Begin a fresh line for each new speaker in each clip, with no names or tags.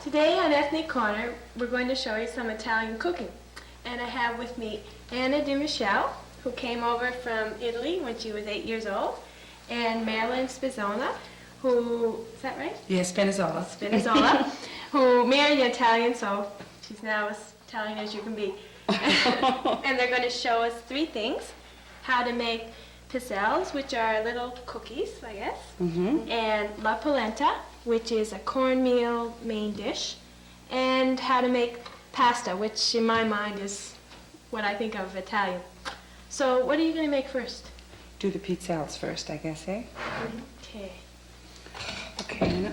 Today on Ethnic Corner, we're going to show you some Italian cooking. And I have with me Anna DiMichele, who came over from Italy when she was 8 years old, and Marilyn Spinnazola, who, is that right?
Yes, Spinnazola.
Spinnazola, who married an Italian, so she's now as Italian as you can be. And they're going to show us three things: how to make pitzzelles, which are little cookies, I guess, and la polenta, which is a cornmeal main dish, and how to make pasta, which in my mind is what I think of Italian. So what are you going to make first?
Do the pizzelles first, I guess, eh?
Okay.
Okay.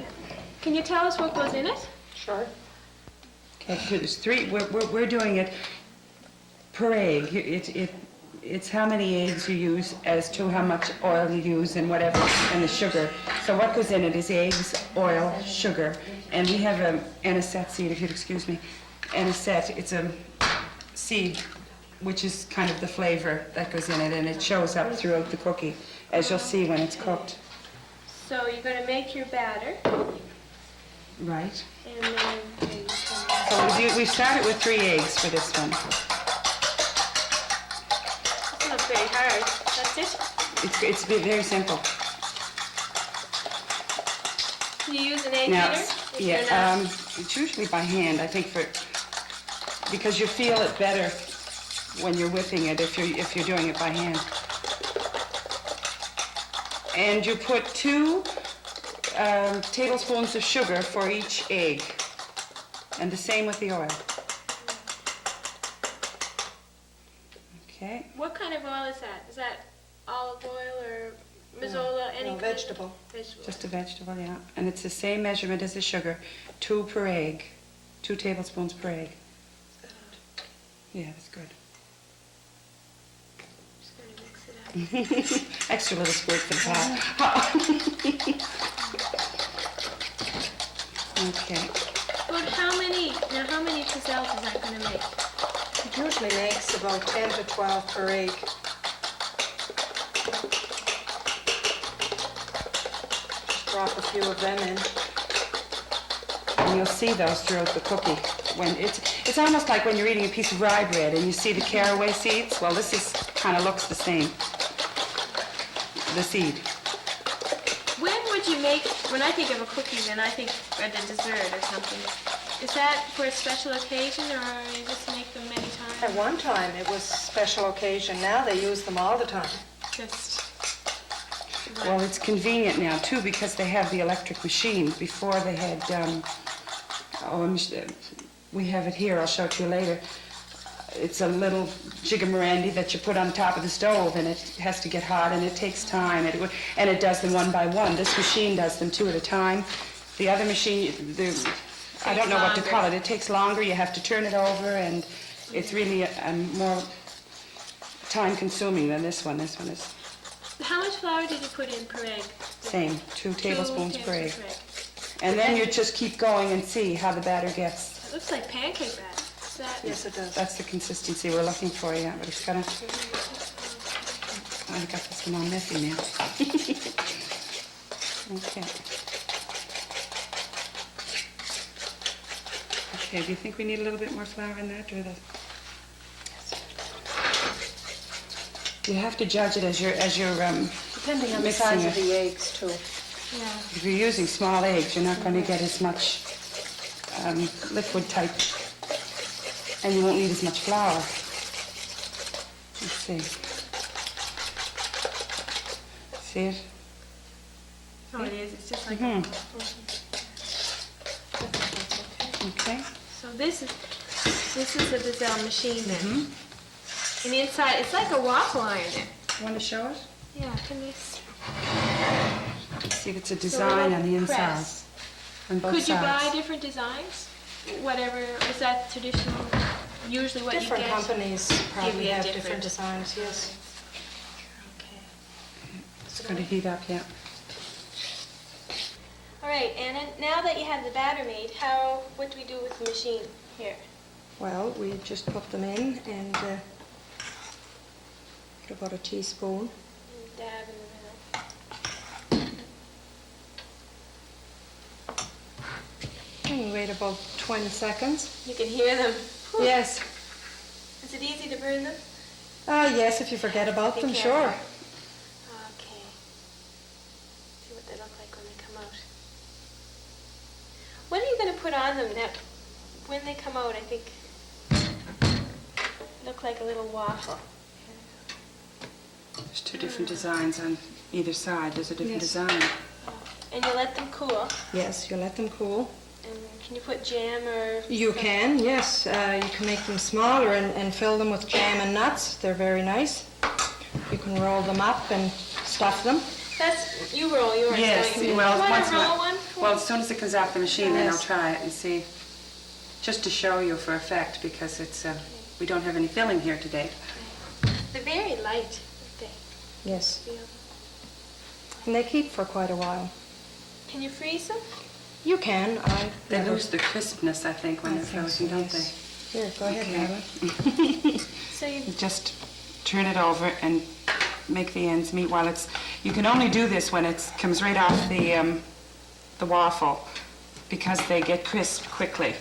Can you tell us what goes in it?
Sure.
Okay, so there's three. We're doing it per egg. It's how many eggs you use as to how much oil you use and whatever, and the sugar. So what goes in it is eggs, oil, sugar, and we have an anisette seed, if you'd excuse me. Anisette, it's a seed which is kind of the flavor that goes in it, and it shows up throughout the cookie, as you'll see when it's cooked.
So you're going to make your batter,
Right.
and then...
So we started with 3 eggs for this one.
It's not very hard. That's it?
It's very simple.
Do you use an egg
Now,
beater?
yeah, it's usually by hand, I think, because you feel it better when you're whipping it if you're doing it by hand. And you put 2 tablespoons of sugar for each egg, and the same with the oil. Okay.
What kind of oil is that? Is that olive oil or Mazola? Any
No,
kind?
vegetable.
Vegetable.
Just a vegetable, yeah. And it's the same measurement as the sugar, 2 per egg, 2 tablespoons per egg. Yeah, that's good.
Just going to mix it up.
Extra little squirt for the pot. Okay.
But how many pizzelles is that going to make?
It usually makes about 10 to 12 per egg. Just drop a few of them in.
And you'll see those throughout the cookie. When it's almost like when you're eating a piece of rye bread and you see the caraway seeds. Well, this is kind of looks the same. The seed.
When I think of a cookie, then I think of a dessert or something. Is that for a special occasion, or you just make them many times?
At one time it was a special occasion. Now they use them all the time.
Just...
Well, it's convenient now, too, because they have the electric machine. Before they had, we have it here, I'll show it to you later. It's a little jiggamarandi that you put on top of the stove, and it has to get hot, and it takes time, and it does them one by one. This machine does them 2 at a time. The other machine, I don't know what to call it. It takes longer. You have to turn it over, and it's really more time-consuming than this one. This one is...
How much flour did you put in per egg?
Same, 2 tablespoons per egg.
Per egg.
And then you just keep going and see how the batter gets.
It looks like pancake batter. Is that...
Yes, it does.
That's the consistency we're looking for, yeah, but it's gotta... I got this one all messy now. Okay. Okay, do you think we need a little bit more flour in that, or the... You have to judge it as you're
Depending on the
mixing
size
it.
of the eggs, too.
Yeah.
If you're using small eggs, you're not going to get as much liquid type, and you won't need as much flour. Let's see. See it?
Oh, it is. It's just like...
Okay.
So this is the pizzelle machine then. And inside, it's like a waffle iron then.
You want to show it?
Yeah, can you...
See if it's a design on the inside.
Press.
On both
Could you buy
sides.
different designs? Whatever, is that traditional? Usually what
Different
you get?
companies probably
you
have
different.
different designs, yes.
Okay.
It's going to heat up, yeah.
All right, Anna, now that you have the batter made, what do we do with the machine here?
Well, we just put them in and put about a teaspoon.
Dab in the middle.
And wait about 20 seconds.
You can hear them. Whew.
Yes.
Is it easy to burn them?
Yes, if you forget about
Be
them,
careful.
sure.
Okay. See what they look like when they come out. What are you going to put on them that when they come out, I think, look like a little waffle?
There's two different designs on either side. There's a different
Yes.
design.
And you let them cool.
Yes, you let them cool.
And can you put jam or...
You can, yes. You can make them smaller and fill them with jam and nuts. They're very nice. You can roll them up and stuff them.
That's, you roll yours,
Yes,
don't you?
well,
You want
once
to
in a-
roll one?
Well, as soon as it comes off the machine, then I'll
Yes.
try it and see. Just to show you for effect, because it's we don't have any filling here today.
They're very light, aren't they?
Yes.
Feel.
And they keep for quite a while.
Can you freeze them?
You can.
They
never-
lose their crispness, I think, when
I
they're
think
frozen,
so,
don't
yes. Here, go ahead,
Okay.
Marilyn.
So you...
they? Just turn it over and make the ends meet while it's... You can only do this when it comes right off the waffle, because they get crisp quickly.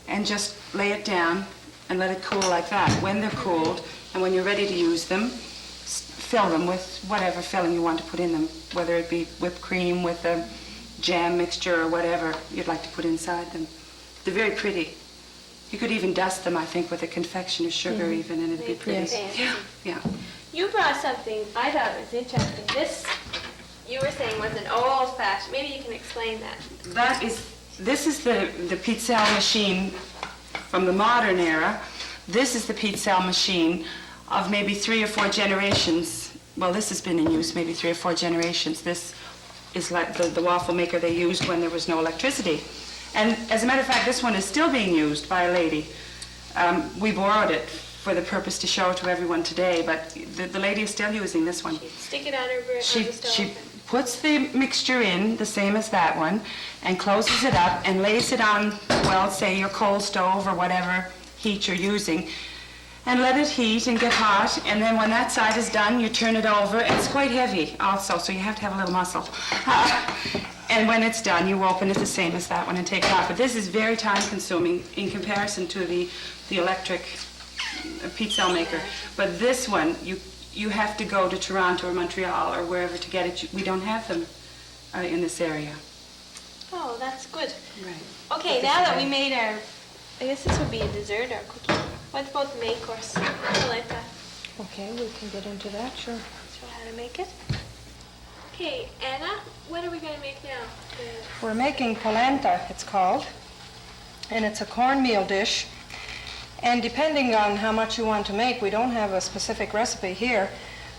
And just lay it down and let it cool like that. When they're cooled, and when you're ready to use them, fill them with whatever filling you want to put in them, whether it be whipped cream with a jam mixture or whatever you'd like to put inside them. They're very pretty. You could even dust them, I think, with a confectioner's sugar even, and it'd be pretty.
Yes.
Yeah, yeah.
You brought something I thought was interesting. This, you were saying, was an old-fashioned. Maybe you can explain that.
This is the pitzzelle machine from the modern era. This is the pitzzelle machine of maybe 3 or 4 generations. Well, this has been in use maybe 3 or 4 generations. This is like the waffle maker they used when there was no electricity. And as a matter of fact, this one is still being used by a lady. We borrowed it for the purpose to show it to everyone today, but the lady is still using this one.
You stick it on her on the stove.
She puts the mixture in, the same as that one, and closes it up and lays it on, well, say your coal stove or whatever heat you're using, and let it heat and get hot, and then when that side is done, you turn it over. It's quite heavy also, so you have to have a little muscle. And when it's done, you open it the same as that one and take it off. But this is very time-consuming in comparison to the electric pitzzelle maker. But this one, you have to go to Toronto or Montreal or wherever to get it. We don't have them in this area.
Oh, that's good.
Right.
Okay, now that we made our, I guess this would be a dessert or cookie. What about the main course? Polenta.
Okay, we can get into that, sure.
Show how to make it. Okay, Anna, what are we going to make now?
We're making polenta, it's called, and it's a cornmeal dish. And depending on how much you want to make, we don't have a specific recipe here,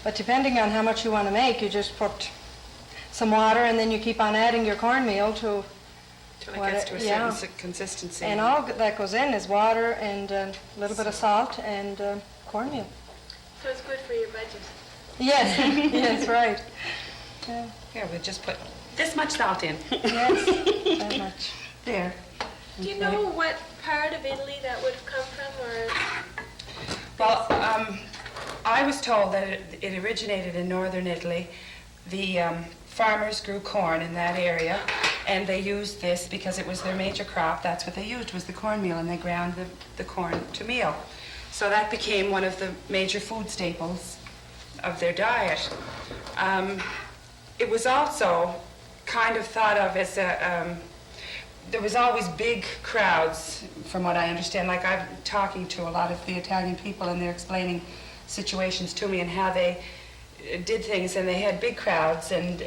but depending on how much you want to make, you just put some water and then you keep on adding your cornmeal to
Till it gets to a certain consistency.
And all that goes in is water and a little bit of salt and cornmeal.
So it's good for your budget.
Yes, yes, right. Yeah.
Here, we'll just put this much salt in.
Yes, that much.
There.
Do you know what part of Italy that would have come from, or?
Well, I was told that it originated in northern Italy. The farmers grew corn in that area, and they used this because it was their major crop. That's what they used, was the cornmeal, and they ground the corn to meal. So that became one of the major food staples of their diet. It was also kind of thought of as there was always big crowds, from what I understand. Like, I'm talking to a lot of the Italian people, and they're explaining situations to me and how they did things, and they had big crowds, and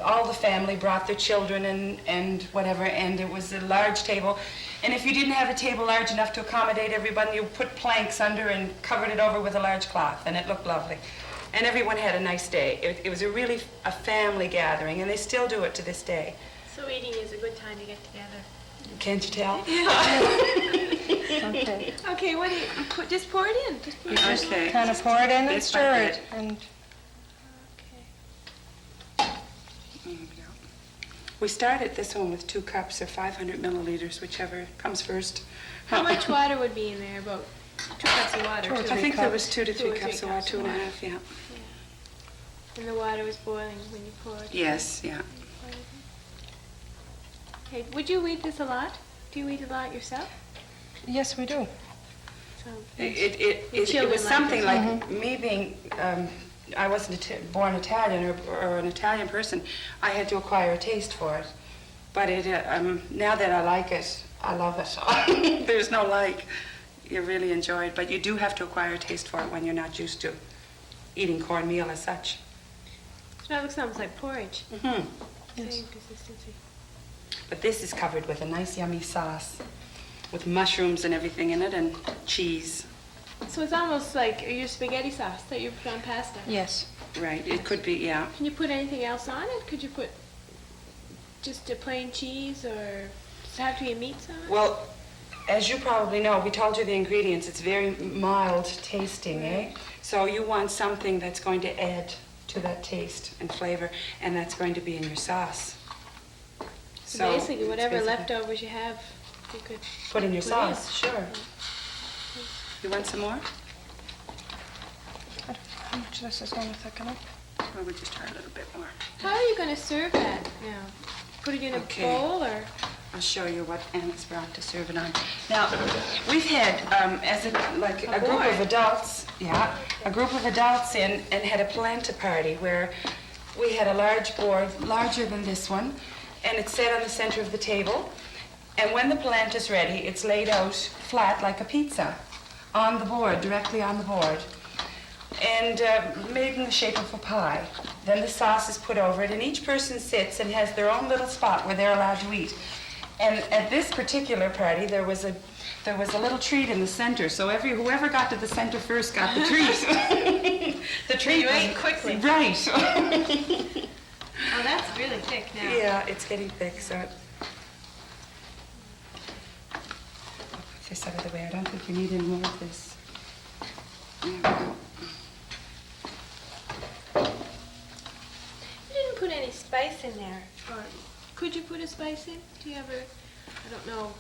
all the family brought their children and whatever, and it was a large table. And if you didn't have a table large enough to accommodate everybody, you put planks under and covered it over with a large cloth, and it looked lovely. And everyone had a nice day. It was a family gathering, and they still do it to this day.
So eating is a good time to get together.
Can't you tell?
Okay.
Okay, what do you, just pour it in. Just pour it in.
Okay.
Kind of pour it in and
Bit by
stir
bit.
it. And
Okay.
There we go. We started this one with 2 cups or 500 milliliters, whichever comes first.
How much water would be in there? About 2 cups of water.
2 or
too.
I
3
think there
cups.
was 2 to 3
2 or 3
cups of water,
cups
2
of
and a
water.
half, yeah.
And the water was boiling when you poured it.
Yes, yeah.
Okay, would you eat this a lot? Do you eat a lot yourself?
Yes, we do.
So
It
children
was
like
something
it.
like me being, I wasn't born Italian or an Italian person. I had to acquire a taste for it. But now that I like it, I love it. There's no like. You really enjoy it, but you do have to acquire a taste for it when you're not used to eating cornmeal as such.
So that looks almost like porridge.
Mm-hmm.
Yes.
Same consistency.
But this is covered with a nice yummy sauce with mushrooms and everything in it and cheese.
So it's almost like your spaghetti sauce that you put on pasta.
Yes.
Right, it could be, yeah.
Can you put anything else on it? Could you put just a plain cheese, or does it have to be a meat sauce?
Well, as you probably know, we told you the ingredients. It's very mild tasting, eh? So you want something that's going to add to that taste and flavor, and that's going to be in your sauce.
So basically,
it's
whatever
basically-
leftovers you have, you could
Put in your
put
sauce, sure. You want some more?
How much this is going to thicken up?
Well, we'll just try a little bit more.
How are you going to serve that now? Put it in a
Okay.
bowl, or?
I'll show you what Anna's brought to serve it on. Now, we've had, a group of
board.
adults, a group of adults and had a polenta party where we had a large board, larger than this one, and it's set on the center of the table. And when the polenta's ready, it's laid out flat like a pizza on the board, directly on the board, and made in the shape of a pie. Then the sauce is put over it, and each person sits and has their own little spot where they're allowed to eat. And at this particular party, there was a little treat in the center, so whoever got to the center first got the treat. The treat
You
was-
ate quickly.
Right.
Oh, that's really thick now.
Yeah, it's getting thick, so I'll put this out of the way. I don't think we need any more of this. There we go.
You didn't put any spice in there, or could you put a spice in? Do you ever? I don't know.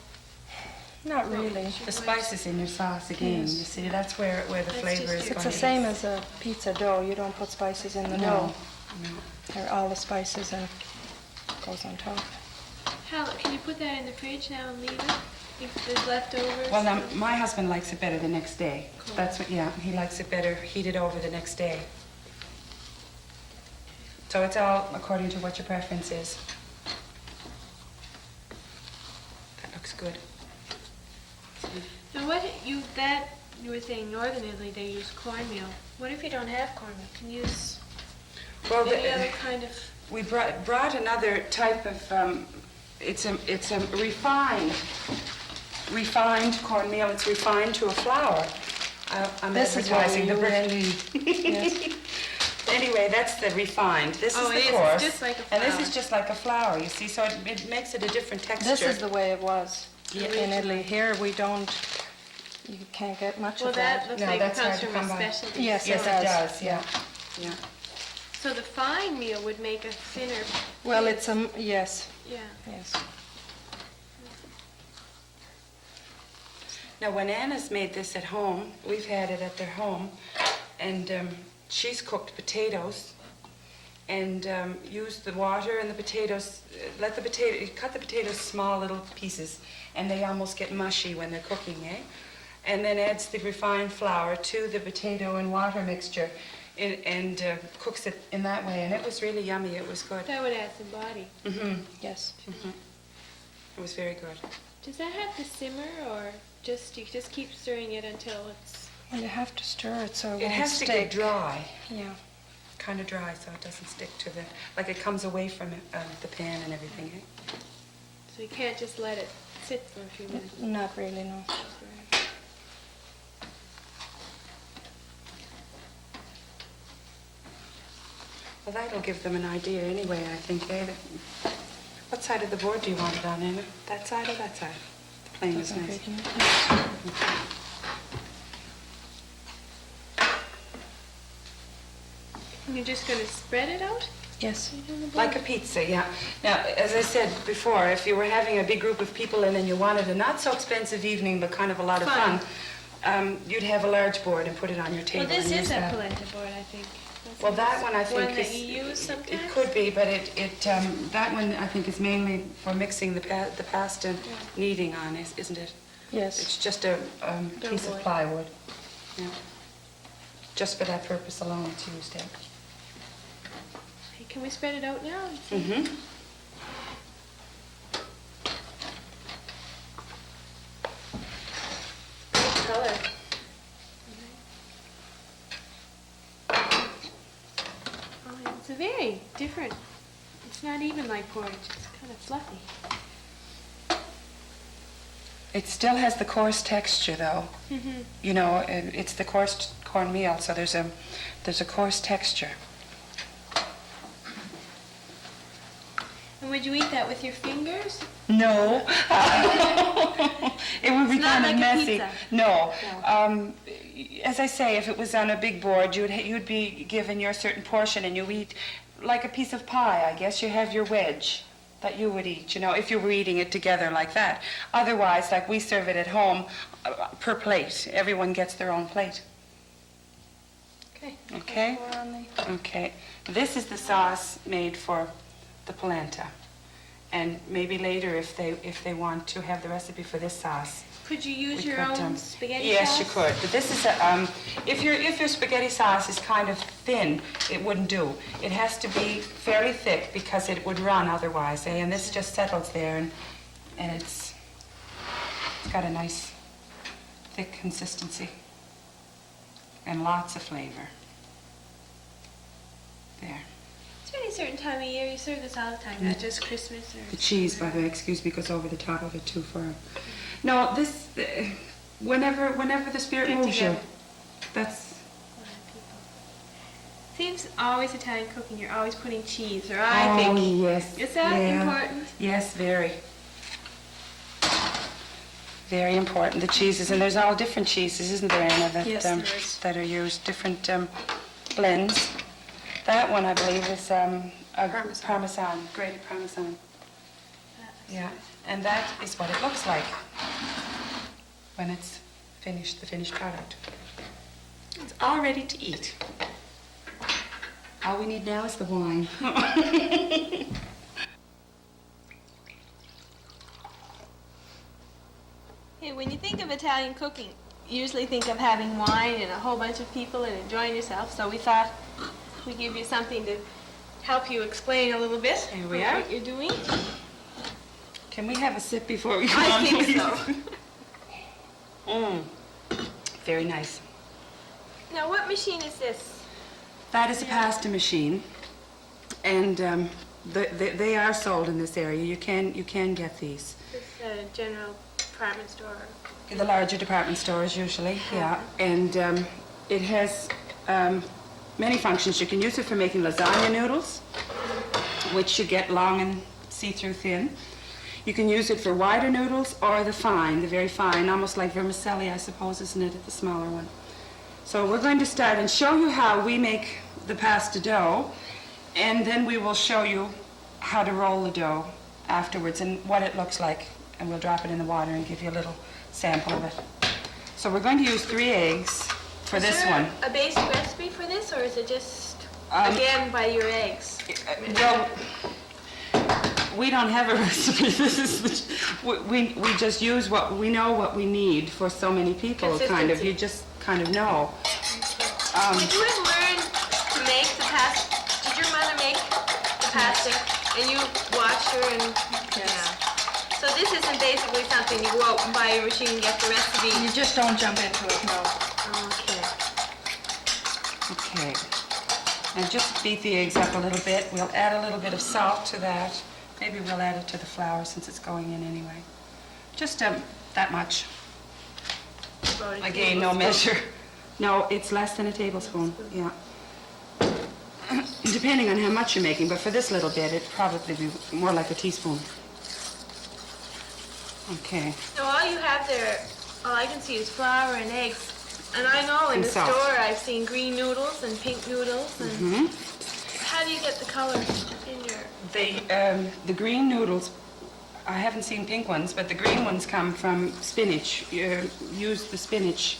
Not really.
The spice is in your sauce again.
Yes.
You see, that's where the
That's
flavor
just
is
your-
going
It's the same as a pizza dough. You don't put spices in the dough.
No.
They're all the spices and goes on top.
How can you put that in the fridge now and leave it if there's leftovers?
Well, now, my husband likes it better the next day.
Cool.
That's what, he likes it better heated over the next day. So it's all according to what your preference is. That looks good.
Now, you were saying Northern Italy they use cornmeal. What if you don't have cornmeal? Can you use
Well,
any other kind of?
we brought another type of, it's a refined cornmeal. It's refined to a flour. I'm
This is what
advertising
we
the
use.
brand.
Yes.
Anyway, that's the refined. This
Oh,
is
it
the
is.
coarse.
It's just like a
And this
flour.
is just like a flour, you see, so it makes it a different texture.
This is the way it was
Yeah.
in Italy. Here we don't, you can't get much
Well,
of
that
that.
looks
No,
like it
that's
comes
hard to
from
come
a
by.
specialty.
Yes,
Yes,
store.
it does, yeah. Yeah.
So the fine meal would make a thinner.
Well, it's yes,
Yeah.
yes.
Now, when Anna's made this at home, we've had it at their home, and she's cooked potatoes and used the water and the potatoes, cut the potatoes small little pieces, and they almost get mushy when they're cooking, eh? And then adds the refined flour to the potato and water mixture and cooks it in that way, and it was really yummy. It was good.
That would add some body.
Mm-hmm.
Yes.
It was very good.
Does that have to simmer, or you just keep stirring it until it's?
Well, you have to stir it so it
It
won't
has to
stick.
get dry.
Yeah.
Kind of dry, so it doesn't stick to like it comes away from it, the pan and everything. Eh?
So you can't just let it sit for a few minutes.
Not really, no.
Well, that'll give them an idea anyway, I think. Eh? What side of the board do you want it on, Anna? That side or that side? The plain is
Doesn't
nice.
really matter.
And you're just going to spread it out?
Yes.
Like a pizza, yeah. Now, as I said before, if you were having a big group of people in and you wanted a not so expensive evening, but kind of a lot of
Fun.
fun, you'd have a large board and put it on your table.
Well, this
and
is
use
a
that.
polenta board, I think.
Well, that one I
One
think
that
is...
you use sometimes?
It could be, but that one I think is mainly for mixing the pasta kneading on, isn't it?
Yes.
It's just a piece of
Billboard.
plywood. Yeah. Just for that purpose alone, it's used there.
Hey, can we spread it out now?
Mm-hmm.
Great color. Oh, it's a very different. It's not even like porridge. It's kind of fluffy.
It still has the coarse texture, though.
Mm-hmm.
You know, it's the coarse cornmeal, so there's a coarse texture.
And would you eat that with your fingers?
No. It would be
It's not
kind of
like a
messy.
pizza.
No.
No.
As I say, if it was on a big board, you'd be given your certain portion, and you eat like a piece of pie, I guess. You have your wedge that you would eat, you know, if you were eating it together like that. Otherwise, like we serve it at home, per plate. Everyone gets their own plate.
Okay.
Okay? Okay. This is the sauce made for the polenta. And maybe later, if they want to have the recipe for this sauce.
Could you use
we
your
could,
own spaghetti
yes,
sauce?
you could. But this is if your spaghetti sauce is kind of thin, it wouldn't do. It has to be fairly thick because it would run otherwise. Eh? And this just settles there, and it's got a nice thick consistency and lots of flavor. There.
Is there any certain time of year you serve this all the time, not just Christmas or?
The cheese, by the way, excuse me, goes over the top of it too for. No, this whenever the spirit
Get
moves you,
together.
that's.
A lot of people. Seems always Italian cooking. You're always putting cheese, or
Oh
I think.
yes.
Is that
yeah.
important?
Yes, very. Very important. The cheeses, and there's all different cheeses, isn't there, Anna? That
Yes, there is.
that are used, different blends. That one, I believe, is a Parmesan, grated Parmesan. Yeah, and that is what it looks like when it's finished, the finished product. It's all ready to eat. All we need now is the wine.
Hey, when you think of Italian cooking, you usually think of having wine and a whole bunch of people and enjoying yourself. So we thought we'd give you something to help you explain a little bit
Here we are.
what you're doing.
Can we have a sip before we go
I
on,
think
please?
so.
Very nice.
Now, what machine is this?
That is a pasta machine, and they are sold in this area. You can get these.
This general department store.
In the larger department stores usually, yeah. And it has many functions. You can use it for making lasagna noodles, which you get long and see-through thin. You can use it for wider noodles or the very fine, almost like vermicelli, I suppose, isn't it, the smaller one. So we're going to start and show you how we make the pasta dough, and then we will show you how to roll the dough afterwards and what it looks like. And we'll drop it in the water and give you a little sample of it. So we're going to use 3 eggs for this one.
Is there a basic recipe for this, or is it just, again, by your eggs?
Well, we don't have a recipe. This is we just use what we know, what we need for so many people. Kind of,
Consistency.
you just kind of know.
Did you ever learn to make the pasta? Did your mother make the pasta, and you watched her and?
Yes.
Yeah. So this isn't basically something you go out and buy your machine and get the recipe.
You just don't jump into it, no.
Okay.
Okay. And just beat the eggs up a little bit. We'll add a little bit of salt to that. Maybe we'll add it to the flour since it's going in anyway. Just that much.
About a
Again, no
tablespoon.
measure. No, it's less than a tablespoon, yeah. Depending on how much you're making, but for this little bit, it'd probably be more like a teaspoon. Okay.
So all you have there, all I can see is flour and eggs. And I know in
And
the
salt.
store I've seen green noodles and pink noodles. And how do you get the colors in your?
The green noodles, I haven't seen pink ones, but the green ones come from spinach. You use the spinach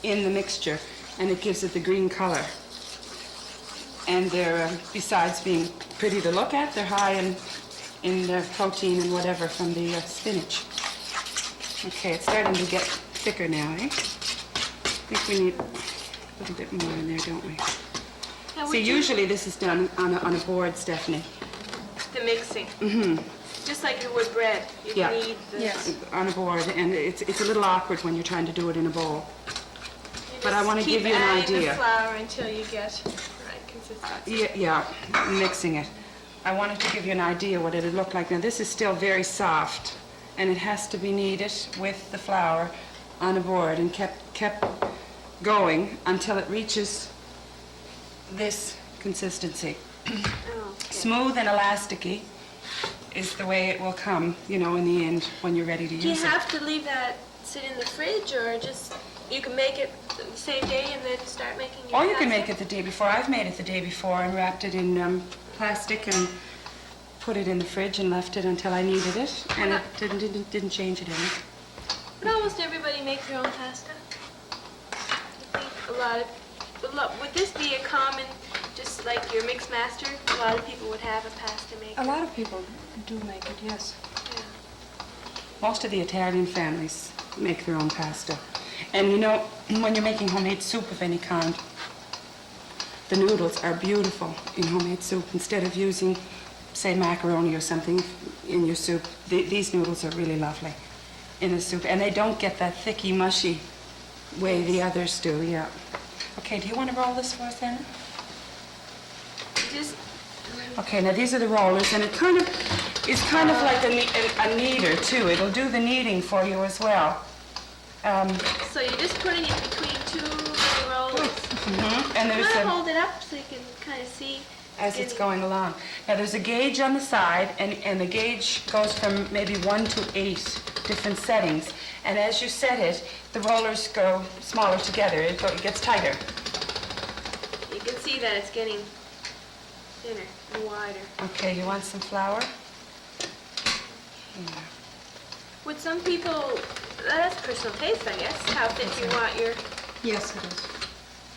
in the mixture, and it gives it the green color. And they're, besides being pretty to look at, they're high in the protein and whatever from the spinach. Okay, it's starting to get thicker now, eh? I think we need a little bit more in there, don't we?
Now,
See,
would you-
usually this is done on a board, Stephanie.
the mixing. Just like you would bread. You
Yeah.
need the...
Yes.
On a board, and it's a little awkward when you're trying to do it in a bowl.
You
But I
just
wanna
keep
give you an
adding
idea.
the flour until you get the right consistency.
Yeah, mixing it. I wanted to give you an idea what it'd look like. Now, this is still very soft, and it has to be kneaded with the flour on a board and kept going until it reaches this consistency.
Okay.
Smooth and elasticy is the way it will come, you know, in the end when you're ready to
Do you
use it.
have to leave that sit in the fridge, or just you can make it the same day and then start making your
Or you can
pasta?
make it the day before. I've made it the day before and wrapped it in plastic and put it in the fridge and left it until I needed it, and it didn't change it any.
Would almost everybody make their own pasta? I think would this be a common, just like your mix master? A lot of people would have a pasta maker.
A lot of people do make it, yes.
Yeah.
Most of the Italian families make their own pasta. And you know, when you're making homemade soup of any kind, the noodles are beautiful in homemade soup. Instead of using, say, macaroni or something in your soup, these noodles are really lovely in a soup. And they don't get that thicky, mushy way the others do, yeah. Okay, do you want to roll this for us, Anna?
Just
Okay, now these are the rollers, and it's kind of like a kneader too. It'll do the kneading for you as well.
so you're just putting it between two little rollers.
And
You
there's
want to
a,
hold it up so you can kind of see
as it's
getting-
going along. Now there's a gauge on the side, and the gauge goes from maybe 1 to 8 different settings. And as you set it, the rollers go smaller together. It gets tighter.
You can see that it's getting thinner and wider.
Okay, you want some flour?
Would some people, that's personal taste, I guess, how thick you want your,
Yes, it is.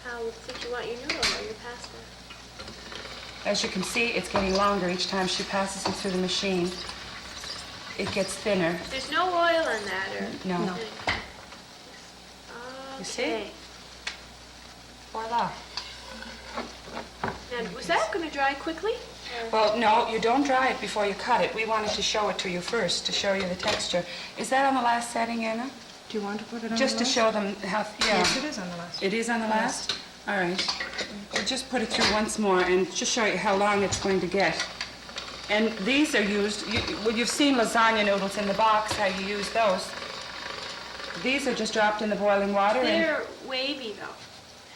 how thick you want your noodle or your pasta.
As you can see, it's getting longer each time she passes it through the machine. It gets thinner.
There's no oil on that, or?
No.
No.
You see?
Okay.
Voila.
Now, was that going to dry quickly? Or-
Well, no, you don't dry it before you cut it. We wanted to show it to you first, to show you the texture. Is that on the last setting, Anna?
Do you want to put it on
Just
the
to
last?
show them how, yeah.
Yes, it is on the last.
It is on the last? All right. We'll just put it through once more and just show you how long it's going to get. And these are used, well, you've seen lasagna noodles in the box, how you use those. These are just dropped in the boiling water and
They're wavy, though.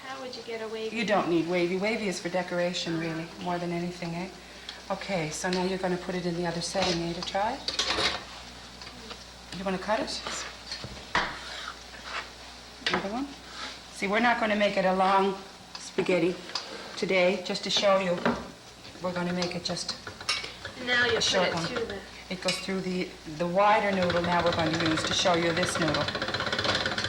How would you get a wavy?
you don't need wavy. Wavy is for decoration, really, more than anything, eh? Okay, so now you're going to put it in the other setting, eh, to try it? You want to cut it? Another one? See, we're not going to make it a long spaghetti today, just to show you. We're going to make it just,
And now you put
short
it
one.
through the...
it goes through the wider noodle now we're going to use to show you this noodle.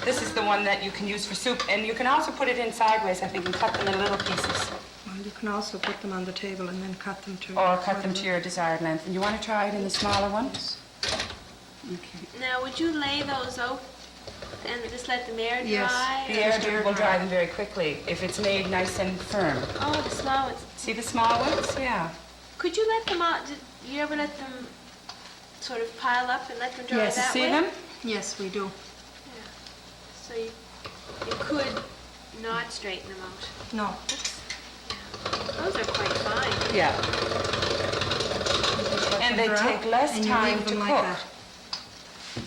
This is the one that you can use for soup, and you can also put it in sideways, I think, and cut them in little pieces.
Well, you can also put them on the table and then cut them to...
Or cut them to your desired length. And you want to try it in the smaller ones? Okay.
Now, would you lay those out and just let them air dry?
Yes.
The
or-
air will dry them very quickly if it's made nice and firm.
Oh, the small ones.
See the small ones? Yeah.
Could you let them out, did you ever let them sort of pile up and let them dry
Yes.
that
See
way?
them?
Yes, we do.
Yeah. So you could not straighten them out.
No.
Those are quite fine.
Yeah.
Let
And
them
they
dry,
take less
and you
time
leave
to
them like
cook.
that.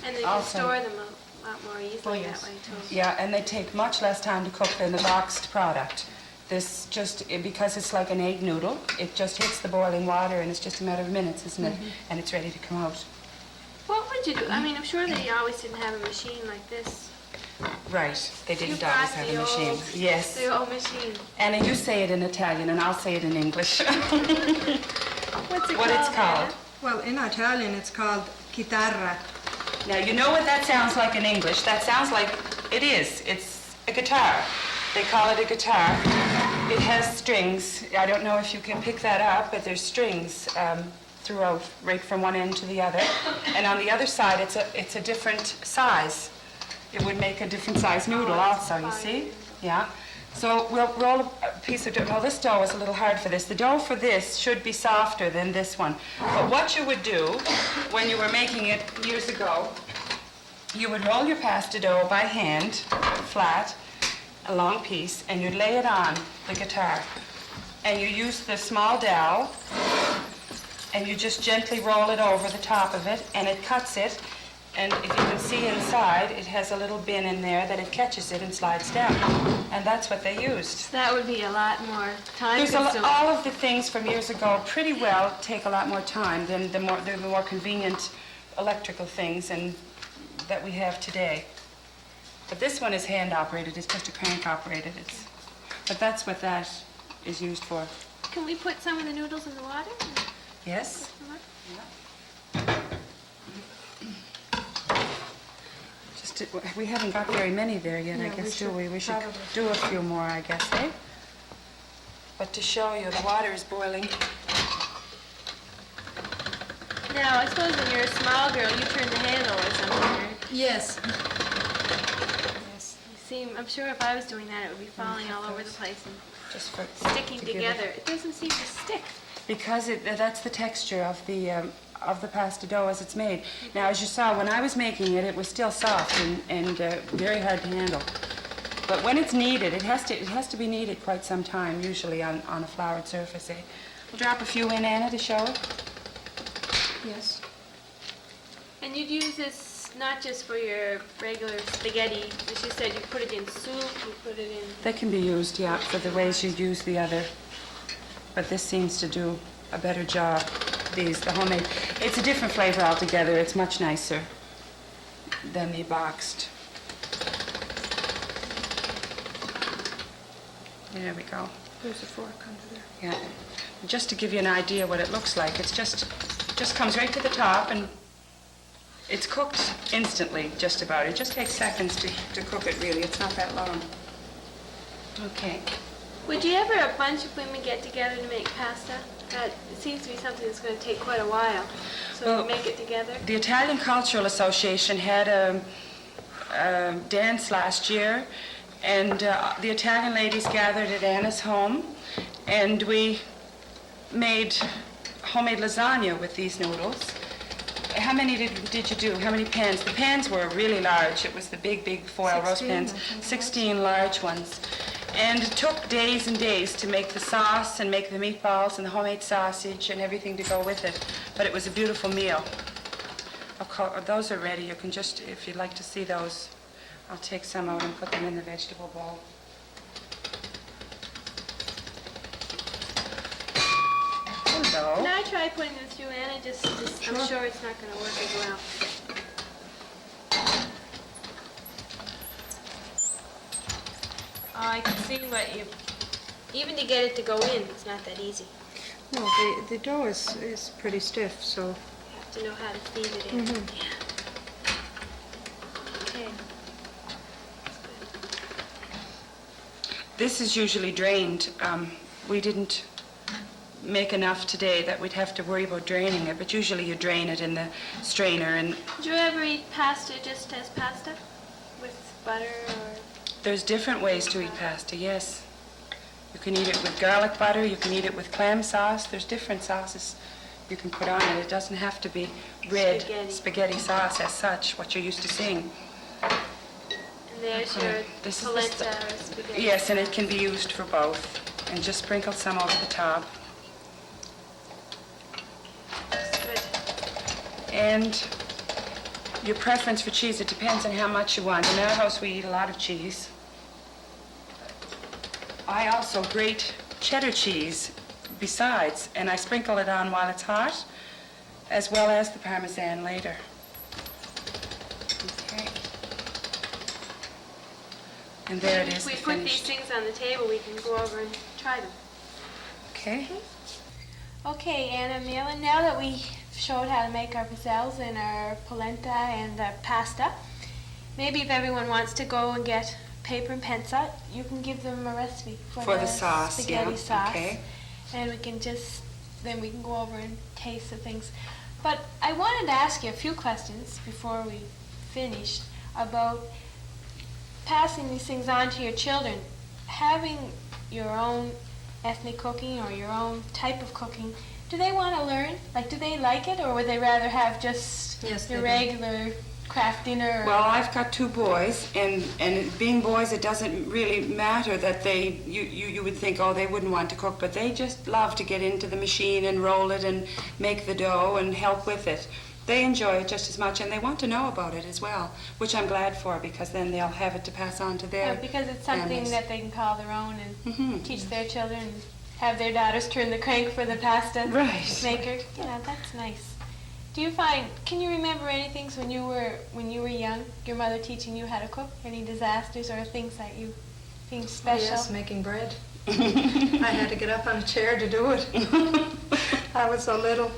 And they can
Also-
store them a lot more easily
yes.
that way too.
Yeah, and they take much less time to cook than the boxed product. This just, because it's like an egg noodle, it just hits the boiling water and it's just a matter of minutes, isn't it? And it's ready to come out.
What would you do? I mean, I'm sure that you always didn't have a machine like this.
Right, they
You
didn't
brought
always have a
the
machine.
old-
Yes.
The old machine.
Anna, you say it in Italian and I'll say it in English.
What's it
What it's
called?
called.
Anna?
Well, in Italian, it's called chitarra.
Now, you know what that sounds like in English? That sounds like, it is. It's a guitar. They call it a guitar. It has strings. I don't know if you can pick that up, but there's strings throughout, right from one end to the other. And on the other side, it's a different size. It would make a different size noodle also, you see? Yeah. So we'll roll a piece of dough. Well, this dough is a little hard for this. The dough for this should be softer than this one. But what you would do when you were making it years ago, you would roll your pasta dough by hand, flat, a long piece, and you'd lay it on the guitar. And you use the small dowel, and you just gently roll it over the top of it, and it cuts it. And if you can see inside, it has a little bin in there that it catches it and slides down. And that's what they used.
That would be a lot more time
There's
consuming.
all of the things from years ago pretty well take a lot more time than the more convenient electrical things that we have today. But this one is hand operated. It's just a crank operated. But that's what that is used for.
Can we put some of the noodles in the water?
Yes. We haven't got very many there yet, I guess, do we? We should do a few more, I guess, eh? But to show you, the water is boiling.
Now, I suppose when you're a small girl, you turn the handle or something, right?
Yes.
Yes.
I'm sure if I was doing that, it would be falling all over the place and
Just for
sticking
to give
together. It doesn't seem to stick.
Because that's the texture of the pasta dough as it's made. Now, as you saw, when I was making it, it was still soft and very hard to handle. But when it's kneaded, it has to be kneaded quite some time, usually on a floured surface. Eh? We'll drop a few in, Anna, to show it.
Yes.
And you'd use this not just for your regular spaghetti. As you said, you put it in soup, you put it in...
They can be used, yeah, for the ways you'd use the other. But this seems to do a better job. The homemade. It's a different flavor altogether. It's much nicer than the boxed. There we go.
There's a fork under there.
Yeah. Just to give you an idea what it looks like, it's just comes right to the top and it's cooked instantly, just about. It just takes seconds to cook it, really. It's not that long. Okay.
Would you ever, a bunch of women, get together to make pasta? It seems to be something that's going to take quite a while. So
Well,
you make it together?
The Italian Cultural Association had a dance last year, and the Italian ladies gathered at Anna's home, and we made homemade lasagna with these noodles. How many did you do? How many pans? The pans were really large. It was the big foil roast
16,
pans,
I think.
16 large ones. And it took days and days to make the sauce and make the meatballs and the homemade sausage and everything to go with it. But it was a beautiful meal. Of course, those are ready. You can just, if you'd like to see those, I'll take some out and put them in the vegetable bowl. Hello.
Can I try putting them through, Anna? I'm sure it's not going to work as well. Oh, I can see what you... Even to get it to go in, it's not that easy.
No, the dough is pretty stiff, so...
You have to know how to feed it in. Yeah. Okay. That's good.
This is usually drained. We didn't make enough today that we'd have to worry about draining it, but usually you drain it in the strainer. And
Did you ever eat pasta just as pasta? With butter or...
there's different ways to eat pasta, yes. You can eat it with garlic butter, you can eat it with clam sauce. There's different sauces you can put on it. It doesn't have to be red spaghetti sauce as such, what you're used to seeing.
And there's your
This is the
polenta or spaghetti.
Yes, and it can be used for both. And just sprinkle some over the top.
That's good.
And your preference for cheese, it depends on how much you want. In our house, we eat a lot of cheese. I also grate cheddar cheese besides, and I sprinkle it on while it's hot, as well as the Parmesan later. Okay. And there it is,
If we
the
put these
finished.
things on the table, we can go over and try them.
Okay.
Okay, Anna and Marilyn, now that we showed how to make our pizzelles and our polenta and our pasta, maybe if everyone wants to go and get paper and pencil, you can give them a recipe
For the sauce,
spaghetti
yeah,
sauce.
okay.
And then we can go over and taste the things. But I wanted to ask you a few questions before we finished about passing these things on to your children. Having your own ethnic cooking or your own type of cooking, do they want to learn? Like, do they like it, or would they rather have just
Yes,
your
they do.
regular craft dinner?
Well, I've got 2 boys, and being boys, it doesn't really matter that you would think, oh, they wouldn't want to cook, but they just love to get into the machine and roll it and make the dough and help with it. They enjoy it just as much, and they want to know about it as well, which I'm glad for, because then they'll have it to pass on to their
Because it's something
families.
that they can call their own and
Mhm.
teach their children, and have their daughters turn the crank for the pasta
Right.
maker. Yeah, that's nice. Can you remember anything when you were young, your mother teaching you how to cook? Any disasters or things special?
Yes, making bread. I had to get up on a chair to do it. I was so little.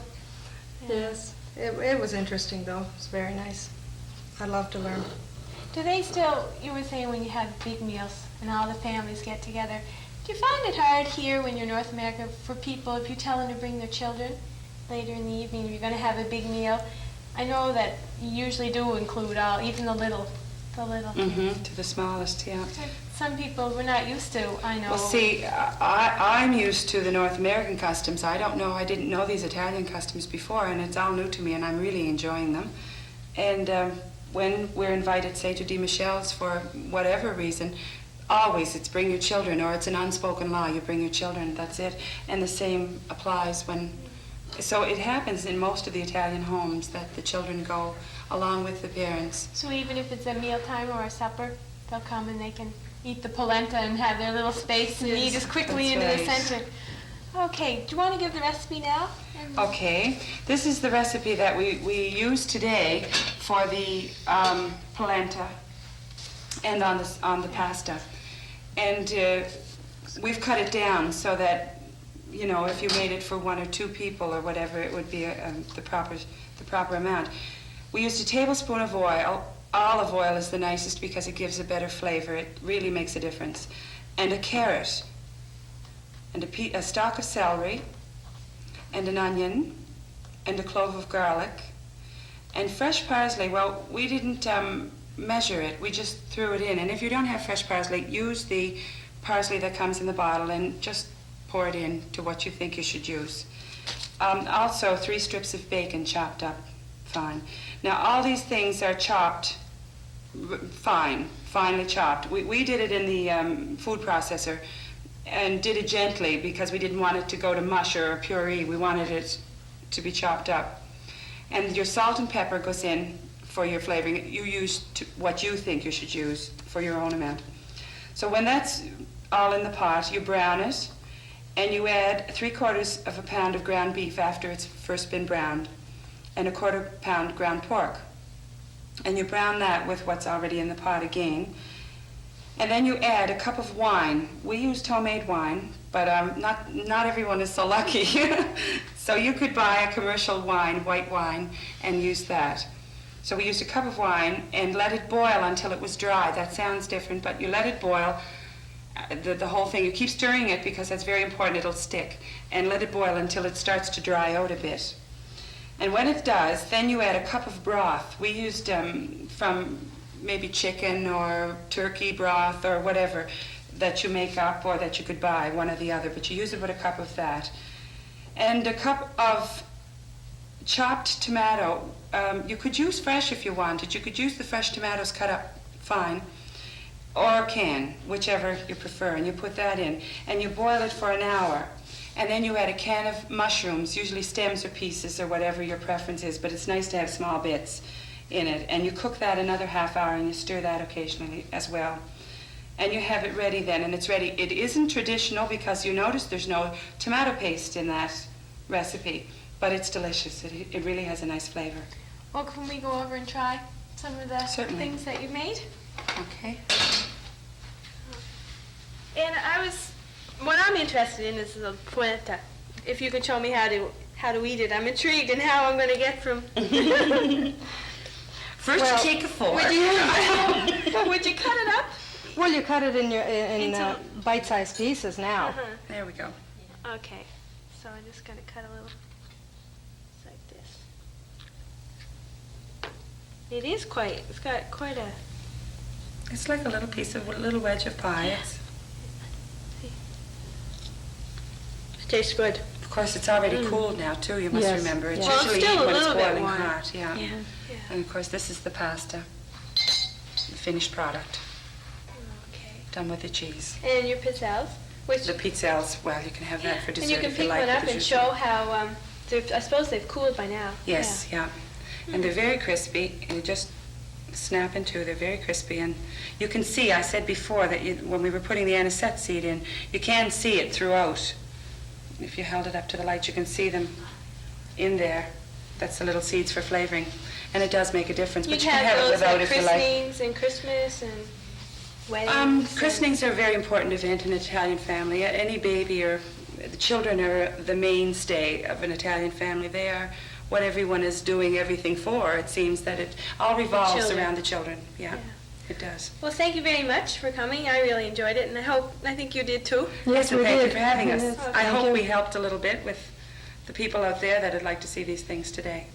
Yes. It was interesting, though. It was very nice. I love to learn.
Do they still, you were saying when you have big meals and all the families get together, do you find it hard here when you're in North America for people, if you tell them to bring their children later in the evening, you're going to have a big meal? I know that you usually do include even the little
To the smallest, yeah.
Some people we're not used to, I know.
Well, see, I'm used to the North American customs. I didn't know these Italian customs before, and it's all new to me, and I'm really enjoying them. And when we're invited, say, to DiMichele's for whatever reason, always it's bring your children, or it's an unspoken law, you bring your children, that's it. And the same applies so it happens in most of the Italian homes that the children go along with the parents.
So even if it's a mealtime or a supper, they'll come and they can eat the polenta and have their little space and eat as quickly into
That's
the
right.
center. Okay, do you want to give the recipe now?
Okay, this is the recipe that we use today for the polenta and on the pasta. And we've cut it down so that, you know, if you made it for 1 or 2 people or whatever, it would be the proper amount. We used a tablespoon of oil. Olive oil is the nicest because it gives a better flavor. It really makes a difference. And a carrot, and a stalk of celery, and an onion, and a clove of garlic, and fresh parsley. Well, we didn't measure it. We just threw it in. And if you don't have fresh parsley, use the parsley that comes in the bottle and just pour it in to what you think you should use. Also, 3 strips of bacon chopped up fine. Now, all these things are chopped finely chopped. We did it in the food processor and did it gently because we didn't want it to go to mush or a puree. We wanted it to be chopped up. And your salt and pepper goes in for your flavoring. You use what you think you should use for your own amount. So when that's all in the pot, you brown it, and you add 3/4 of a pound of ground beef after it's first been browned, and a 1/4 pound ground pork. And you brown that with what's already in the pot again. And then you add a cup of wine. We used homemade wine, but not everyone is so lucky. So you could buy a commercial wine, white wine, and use that. So we used a cup of wine and let it boil until it was dry. That sounds different, but you let it boil, the whole thing. You keep stirring it because that's very important, it'll stick. And let it boil until it starts to dry out a bit. And when it does, then you add a cup of broth. We used from maybe chicken or turkey broth or whatever that you make up or that you could buy, one or the other, but you use about a cup of that. And a cup of chopped tomato. You could use fresh if you wanted. You could use the fresh tomatoes cut up fine, or can, whichever you prefer, and you put that in. And you boil it for an hour. And then you add a can of mushrooms, usually stems or pieces or whatever your preference is, but it's nice to have small bits in it. And you cook that another half hour and you stir that occasionally as well. And you have it ready then, and it's ready. It isn't traditional because you notice there's no tomato paste in that recipe, but it's delicious. It really has a nice flavor.
Well, can we go over and try some of the
Certainly.
things that you made?
Okay.
And what I'm interested in is the polenta. If you could show me how to eat it, I'm intrigued in how I'm going to get from.
First, you take a fork.
Would you cut it up
Well, you cut it in
Into-
bite-sized pieces now.
Uh-huh.
There we go.
Okay, so I'm just going to cut a little like this. It's got quite a,
It's like a little little wedge of pie.
Yeah.
It's,
it tastes good.
of course, it's already cooled now too. You must
Yes,
remember. It's
yes.
Well, it's
usually
still
eaten
a
when it's
little bit
boiling
warm.
hot. Yeah.
Yeah.
And of course, this is the pasta, the finished product,
Okay.
done with the cheese.
And your pizzelles, which,
The pizzelles, well, you can have that for
and
dessert
you can
if you
pick
like.
one up
because
and
you're-
show how, I suppose they've cooled by now.
Yes, yeah. And they're very crispy, and you just snap in two. They're very crispy, and you can see, I said before that when we were putting the anisette seed in, you can see it throughout. If you held it up to the light, you can see them in there. That's the little seeds for flavoring, and it does make a difference,
You'd
but you can
have
have it
those
without
at
if you like.
christenings and Christmas and weddings.
Christenings are a very important event in an Italian family. Any baby or the children are the mainstay of an Italian family. They are what everyone is doing everything for. It seems that it all revolves
children.
around the children. Yeah,
Yeah.
it does.
Well, thank you very much for coming. I really enjoyed it, and I think you did too.
Yes,
And
we
thank
did.
you for having us.
Yes,
I
thank
hope
you.
we helped a little bit with the people out there that would like to see these things today.